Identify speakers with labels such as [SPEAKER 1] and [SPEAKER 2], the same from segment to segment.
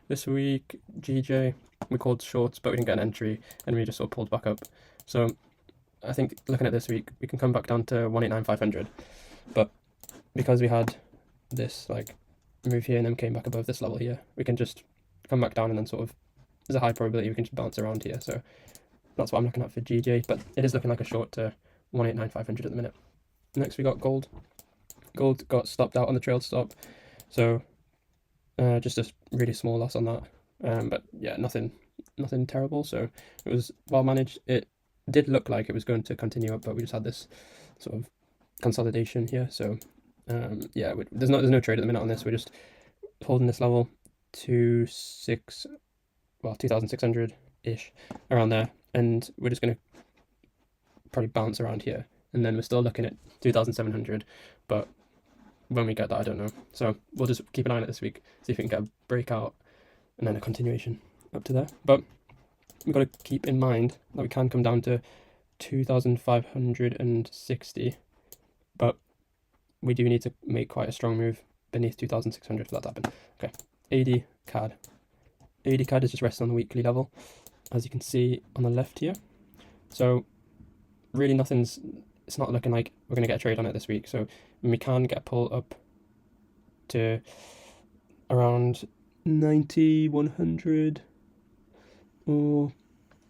[SPEAKER 1] This week, GJ, we called shorts, but we didn't get an entry, and we just sort of pulled back up. So I think looking at this week, we can come back down to 189,500. But because we had this like move here and then came back above this level here, we can just come back down and then sort of, there's a high probability we can just bounce around here. So that's what I'm looking at for GJ, but it is looking like a short to 189,500 at the minute. Next we got gold. Gold got stopped out on the trail stop, so just a really small loss on that. But yeah, nothing terrible. So it was well managed. It did look like it was going to continue up, but we just had this sort of consolidation here. So yeah, there's no trade at the minute on this. We're just holding this level to 2,600 ish around there, and we're just gonna probably bounce around here, and then we're still looking at 2,700, but when we get that, I don't know. So we'll just keep an eye on it this week, see if we can get a breakout and then a continuation up to there. But we've got to keep in mind that we can come down to 2,560, but we do need to make quite a strong move beneath 2,600 for that to happen. Okay, AD CAD. AD CAD is just resting on the weekly level, as you can see on the left here. So really it's not looking like we're going to get a trade on it this week. So we can get a pull up to around 90,100 or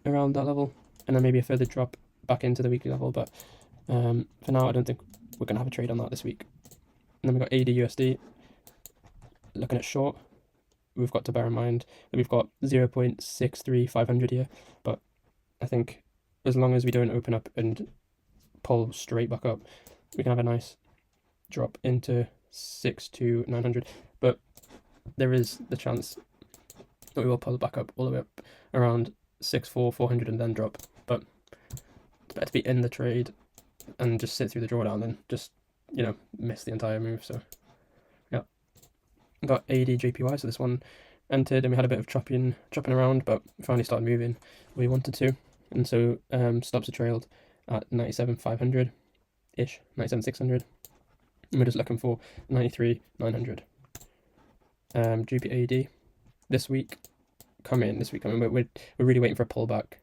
[SPEAKER 1] around that level, and then maybe a further drop back into the weekly level. But for now, I don't think we're going to have a trade on that this week. And then we've got AD/USD. Looking at short, we've got to bear in mind that we've got 0.63500 here, but I think as long as we don't open up and pull straight back up, we can have a nice drop into 6,900. But there is the chance that we will pull back up all the way up around 6,400 and then drop. But it's better to be in the trade and just sit through the drawdown than just, miss the entire move. So yeah, got AD/JPY. So this one entered and we had a bit of chopping around, but we finally started moving where we wanted to, and so stops are trailed at 97,500 ish, 97,600, and we're just looking for 93,900. GPAD this week coming. We're really waiting for a pullback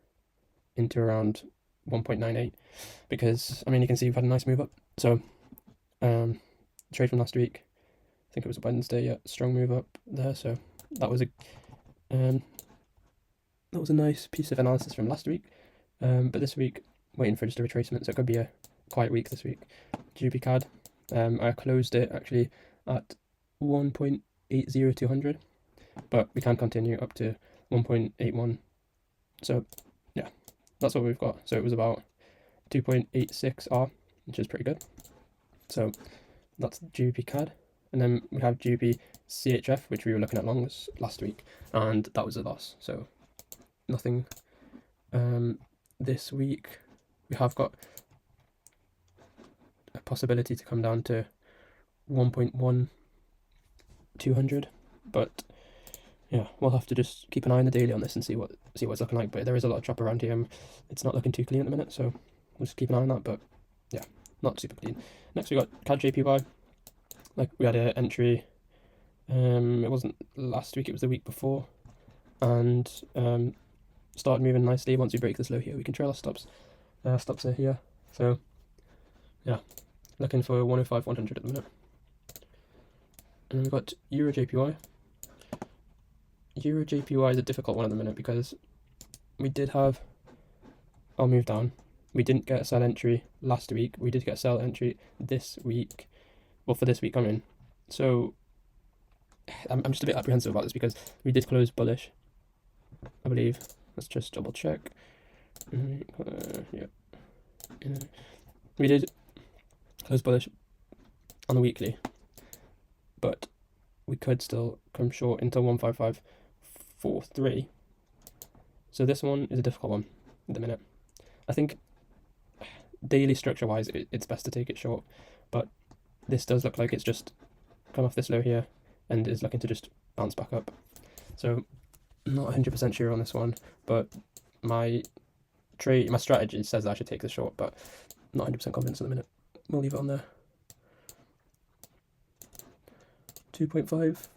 [SPEAKER 1] into around 1.98, because you can see we've had a nice move up. So trade from last week, I think it was Wednesday, yeah, strong move up there. So that was a nice piece of analysis from last week. But this week, waiting for just a retracement, so it could be a quiet week this week. GBCAD, I closed it actually at 1.80200, but we can continue up to 1.81. So yeah, that's what we've got. So it was about 2.86 R, which is pretty good. So that's GBCAD. And then we have GBCHF, which we were looking at longs last week, and that was a loss. So nothing this week. We have got a possibility to come down to 1.1200, but yeah, we'll have to just keep an eye on the daily on this and see what it's looking like. But there is a lot of chop around here. It's not looking too clean at the minute, so we'll just keep an eye on that. But yeah, not super clean. Next we got CAD/JPY. Like, we had an entry. It wasn't last week; it was the week before, and started moving nicely. Once we break this low here, we can trail our stops. Stops are here. So yeah, looking for 105,100 at the minute. And we've got EUR/JPY. EUR/JPY is a difficult one at the minute because we did have our move down. We didn't get a sell entry last week. We did get a sell entry this week. Well, for this week coming. So I'm just a bit apprehensive about this because we did close bullish, I believe. Let's just double check. Yeah. We did close bullish on the weekly, but we could still come short into 15543. So this one is a difficult one at the minute. I think daily structure wise it's best to take it short, but this does look like it's just come off this low here and is looking to just bounce back up. So I'm not 100% sure on this one, but my strategy says that I should take this short, but I'm not 100% confident at the minute. We'll leave it on there. 2.5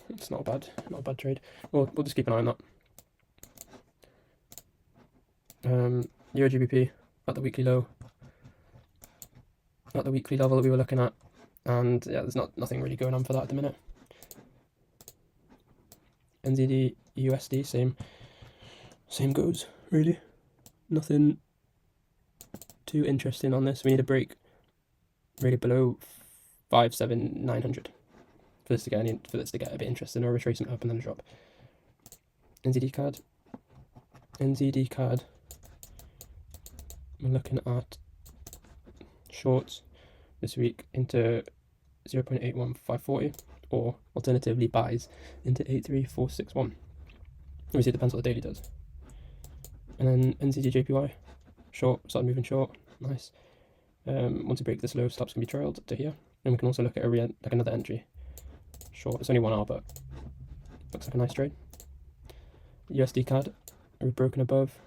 [SPEAKER 1] It's not a bad trade. We'll just keep an eye on that. Euro GBP at the weekly low, at the weekly level that we were looking at, and yeah, there's nothing really going on for that at the minute. NZD USD, same goes really. Nothing too interesting on this. We need a break really below 57900 for this to get a bit interesting, or a retracement up and then a drop. NZD card. We're looking at shorts this week into 0.81540, or alternatively buys into 83461. Obviously it depends what the daily does. And then NZD JPY, short, start moving short, nice. Once we break this low, stops can be trailed to here, and we can also look at another entry. Short, it's only 1 hour, but looks like a nice trade. USD CAD, we've broken above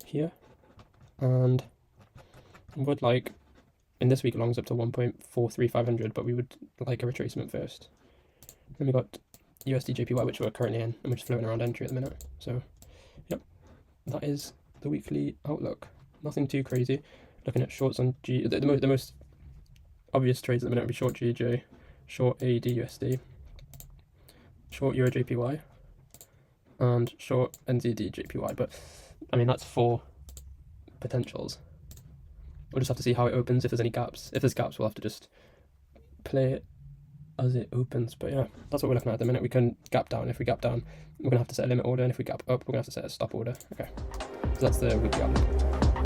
[SPEAKER 1] here, and would like, in this week longs up to 1.43500, but we would like a retracement first. Then we got USD JPY, which we're currently in, and we're just floating around entry at the minute. So, yep, that is the weekly outlook. Nothing too crazy. Looking at shorts on the most obvious trades at the minute would be short GJ, short AED USD, short Euro JPY, and short NZD JPY. But I mean, that's 4 potentials. We'll just have to see how it opens. If there's any gaps, if there's gaps, we'll have to just play it as it opens. But yeah, that's what we're looking at the minute. We can gap down. If we gap down, we're gonna have to set a limit order, and if we gap up, we're gonna have to set a stop order. Okay, so that's the weekly outlook.